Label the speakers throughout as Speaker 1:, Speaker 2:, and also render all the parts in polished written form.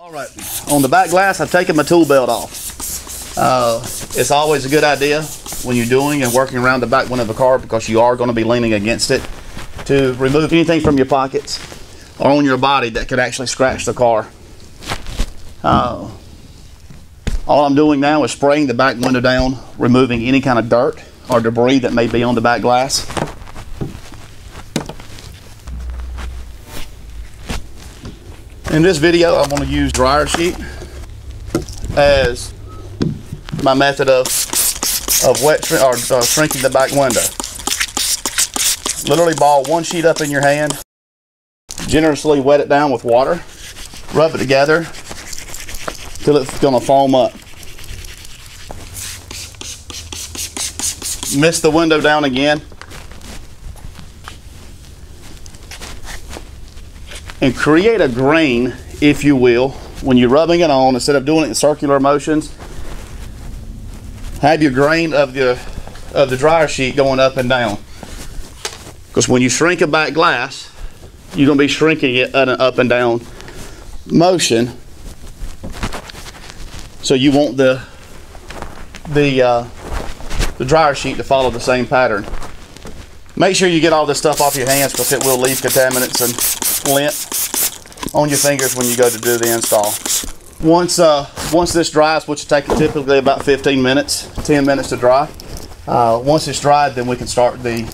Speaker 1: All right, on the back glass, I've taken my tool belt off. It's always a good idea when you're doing and working around the back window of a car, because you are going to be leaning against it, to remove anything from your pockets or on your body that could actually scratch the car. All I'm doing now is spraying the back window down, removing any kind of dirt or debris that may be on the back glass. In this video, I'm going to use dryer sheet as my method of shrinking the back window. Literally ball one sheet up in your hand, generously wet it down with water, rub it together till it's going to foam up. Mist the window down again, and create a grain, if you will, when you're rubbing it on. Instead of doing it in circular motions, have your grain of the dryer sheet going up and down. Because when you shrink a back glass, you're going to be shrinking it at an up and down motion. So you want the dryer sheet to follow the same pattern. Make sure you get all this stuff off your hands, because it will leave contaminants and lint on your fingers when you go to do the install. Once this dries, which will take typically about 15 minutes, 10 minutes to dry. Once it's dried, then we can start the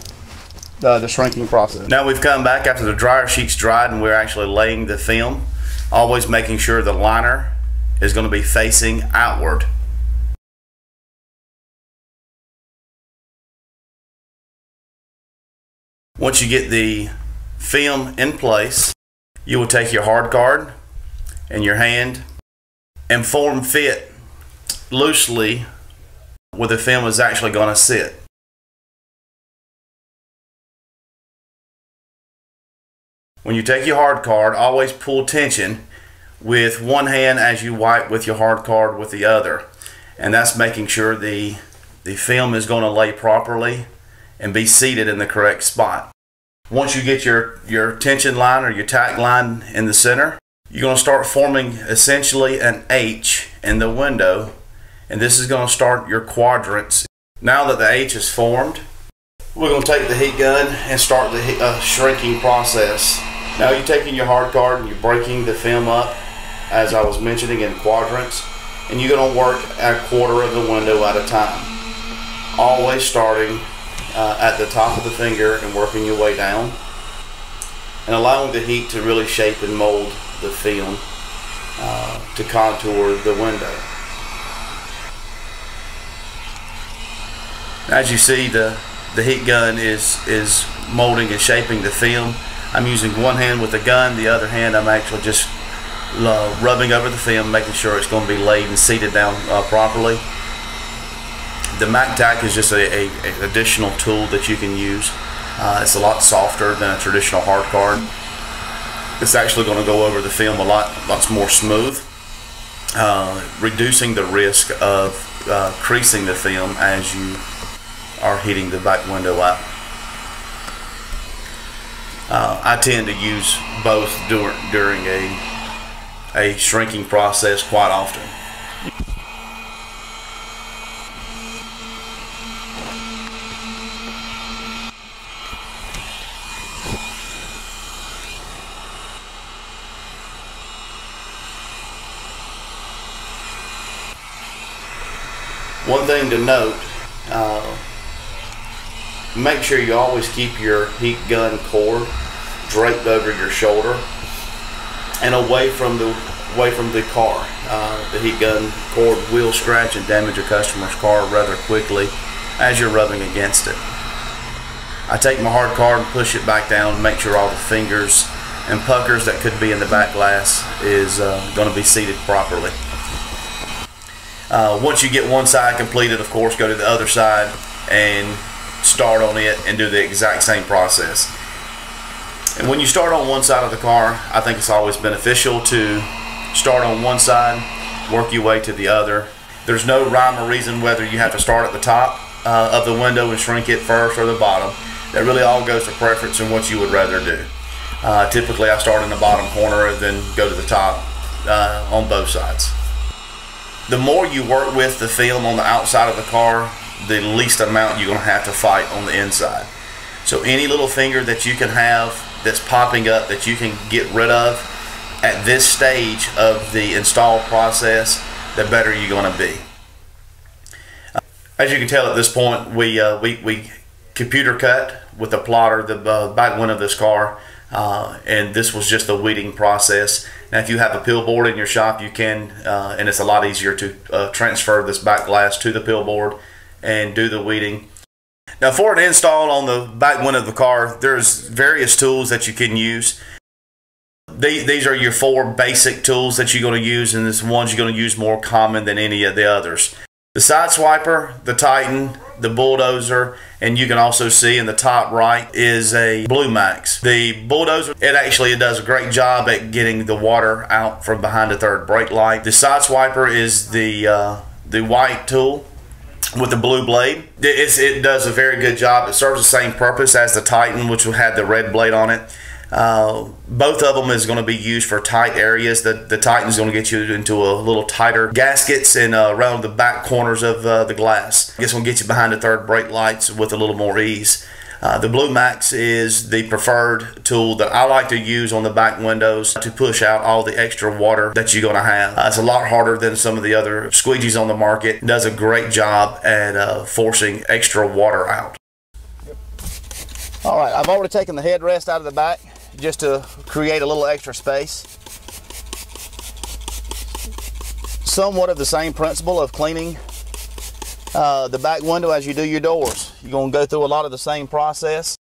Speaker 1: shrinking process. Now we've come back after the dryer sheet's dried, and we're actually laying the film, always making sure the liner is going to be facing outward. Once you get the film in place, you will take your hard card in your hand and form fit loosely where the film is actually going to sit. When you take your hard card, always pull tension with one hand as you wipe with your hard card with the other, and that's making sure the film is going to lay properly and be seated in the correct spot. Once you get your tension line or your tack line in the center, you're going to start forming essentially an H in the window, and this is going to start your quadrants. Now that the H is formed, we're going to take the heat gun and start the shrinking process. Now you're taking your hard card and you're breaking the film up, as I was mentioning, in quadrants, and you're going to work a quarter of the window at a time, always starting at the top of the finger and working your way down, and allowing the heat to really shape and mold the film to contour the window. As you see, the heat gun is molding and shaping the film. I'm using one hand with the gun, the other hand I'm actually just rubbing over the film, making sure it's going to be laid and seated down properly. The Mac Tack is just an additional tool that you can use. It's a lot softer than a traditional hard card. It's actually going to go over the film a lot more smooth, reducing the risk of creasing the film as you are heating the back window up. I tend to use both during a shrinking process quite often. One thing to note, make sure you always keep your heat gun cord draped over your shoulder and away from the car. The heat gun cord will scratch and damage a customer's car rather quickly as you're rubbing against it. I take my hard card and push it back down and make sure all the fingers and puckers that could be in the back glass is going to be seated properly. Once you get one side completed, of course, go to the other side and start on it and do the exact same process. And when you start on one side of the car, I think it's always beneficial to start on one side, work your way to the other. There's no rhyme or reason whether you have to start at the top of the window and shrink it first or the bottom. That really all goes to preference and what you would rather do. Typically I start in the bottom corner and then go to the top on both sides. The more you work with the film on the outside of the car, the least amount you're going to have to fight on the inside. So any little finger that you can have that's popping up that you can get rid of at this stage of the install process, the better you're going to be. As you can tell at this point, we computer cut with the plotter the back window of this car, and this was just the weeding process. Now if you have a pill board in your shop, you can, and it's a lot easier to transfer this back glass to the pill board and do the weeding. Now for an install on the back window of the car, there's various tools that you can use. These are your 4 basic tools that you're going to use, and this ones you're going to use more common than any of the others. The side swiper, the Titan, the bulldozer, and you can also see in the top right is a Blue Max. The bulldozer, it does a great job at getting the water out from behind the third brake light. The side swiper is the white tool with the blue blade. It does a very good job. It serves the same purpose as the Titan, which will have the red blade on it. Both of them is going to be used for tight areas. The Titan is going to get you into a little tighter gaskets and around the back corners of the glass. It's going to get you behind the third brake lights with a little more ease. The Blue Max is the preferred tool that I like to use on the back windows to push out all the extra water that you're going to have. It's a lot harder than some of the other squeegees on the market. It does a great job at forcing extra water out. Alright, I've already taken the headrest out of the back just to create a little extra space. Somewhat of the same principle of cleaning the back window as you do your doors. You're going to go through a lot of the same process,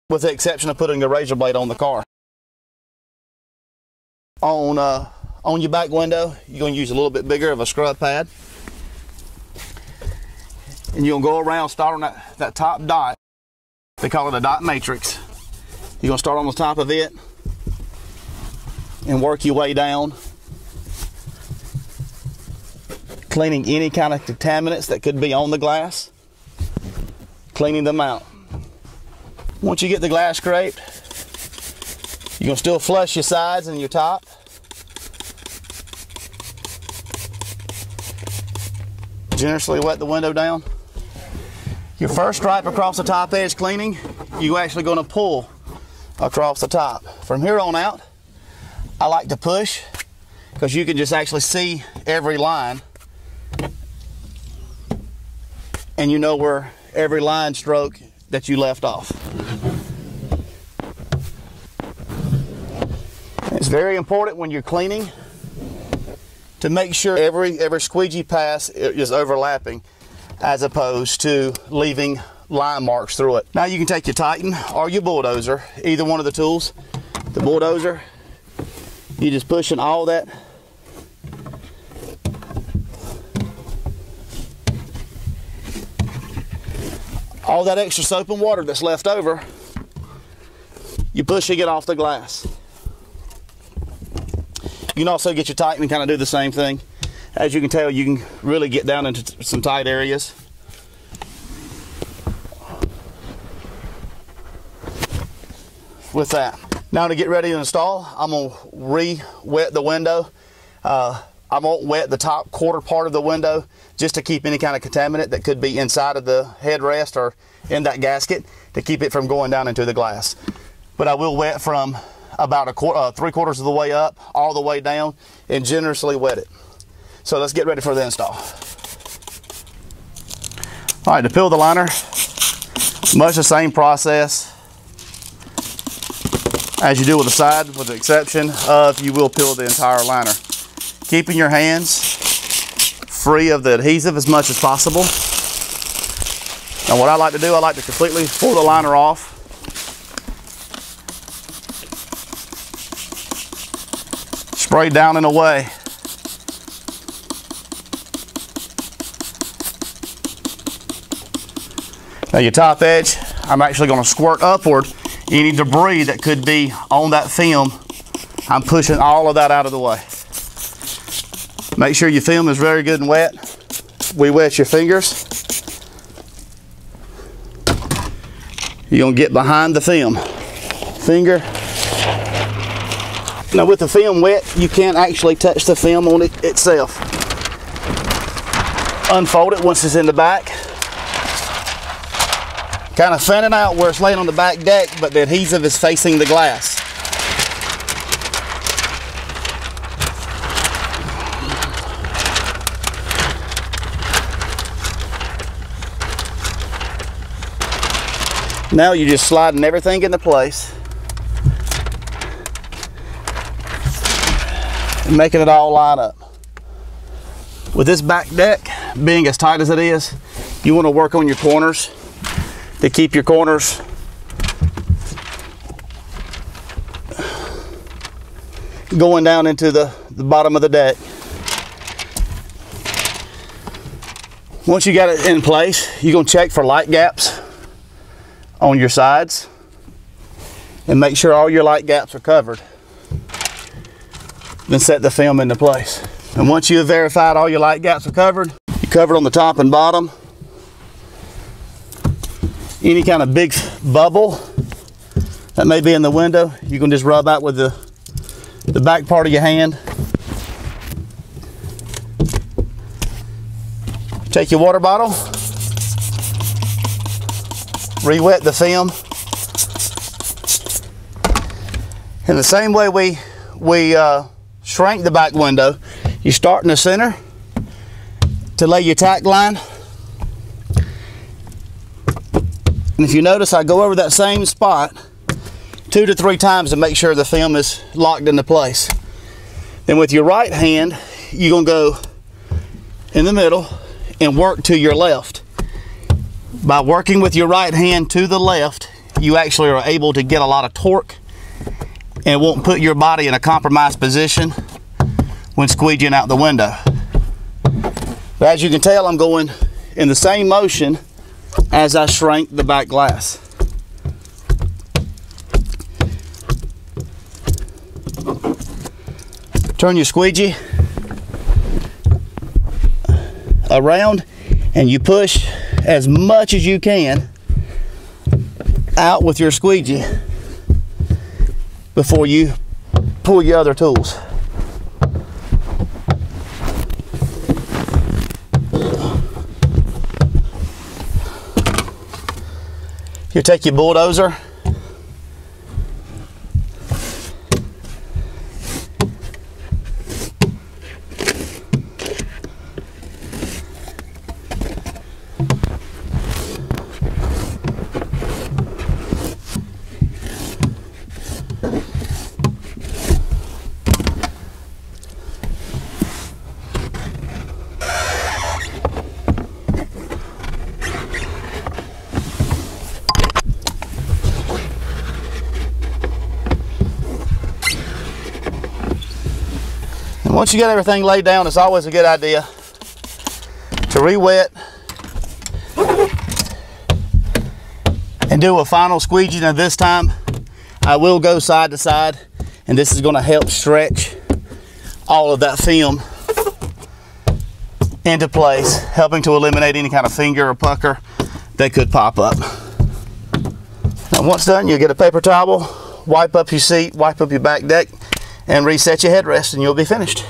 Speaker 1: with the exception of putting a razor blade on the car. On your back window, you're going to use a little bit bigger of a scrub pad, and you'll go around starting that top dot. They call it a dot matrix. You're going to start on the top of it and work your way down, cleaning any kind of contaminants that could be on the glass, cleaning them out. Once you get the glass scraped, you're going to still flush your sides and your top. Generously wet the window down. Your first stripe across the top edge cleaning, you're actually going to pull across the top. From here on out, I like to push because you can just actually see every line, and you know where every line stroke that you left off. It's very important when you're cleaning to make sure every squeegee pass is overlapping, as opposed to leaving line marks through it. Now you can take your Titan or your bulldozer, either one of the tools. The bulldozer, you just pushing all that extra soap and water that's left over, you're pushing it off the glass. You can also get your Titan and kind of do the same thing. As you can tell, you can really get down into some tight areas. With that. Now to get ready to install, I'm going to re-wet the window. I won't wet the top quarter part of the window just to keep any kind of contaminant that could be inside of the headrest or in that gasket, to keep it from going down into the glass. But I will wet from about 3/4 of the way up all the way down and generously wet it. So let's get ready for the install. All right, to peel the liner, much the same process as you do with the side, with the exception of you will peel the entire liner, keeping your hands free of the adhesive as much as possible. Now what I like to do, I like to completely pull the liner off. Spray down and away. Now your top edge, I'm actually going to squirt upward any debris that could be on that film. I'm pushing all of that out of the way. Make sure your film is very good and wet. We wet your fingers. You're going to get behind the film. Finger. Now with the film wet, you can't actually touch the film on it itself. Unfold it once it's in the back. Kind of fan it out where it's laying on the back deck, but the adhesive is facing the glass. Now you're just sliding everything into place and making it all line up. With this back deck being as tight as it is, you want to work on your corners to keep your corners going down into the bottom of the deck. Once you got it in place, you're going to check for light gaps on your sides and make sure all your light gaps are covered. Then set the film into place. And once you have verified all your light gaps are covered, you cover it on the top and bottom. Any kind of big bubble that may be in the window, you can just rub out with the back part of your hand. Take your water bottle, re-wet the film. In the same way we shrank the back window, you start in the center to lay your tack line. And if you notice, I go over that same spot 2 to 3 times to make sure the film is locked into place. Then with your right hand, you're going to go in the middle and work to your left. By working with your right hand to the left, you actually are able to get a lot of torque and won't put your body in a compromised position when squeegeeing out the window. But as you can tell, I'm going in the same motion as I shrank the back glass. Turn your squeegee around and you push as much as you can out with your squeegee before you pull your other tools. You take your bulldozer, and once you get everything laid down, it's always a good idea to re-wet and do a final squeegee. Now this time I will go side to side, and this is going to help stretch all of that film into place, helping to eliminate any kind of finger or pucker that could pop up. Now once done, you'll get a paper towel, wipe up your seat, wipe up your back deck, and reset your headrest, and you'll be finished.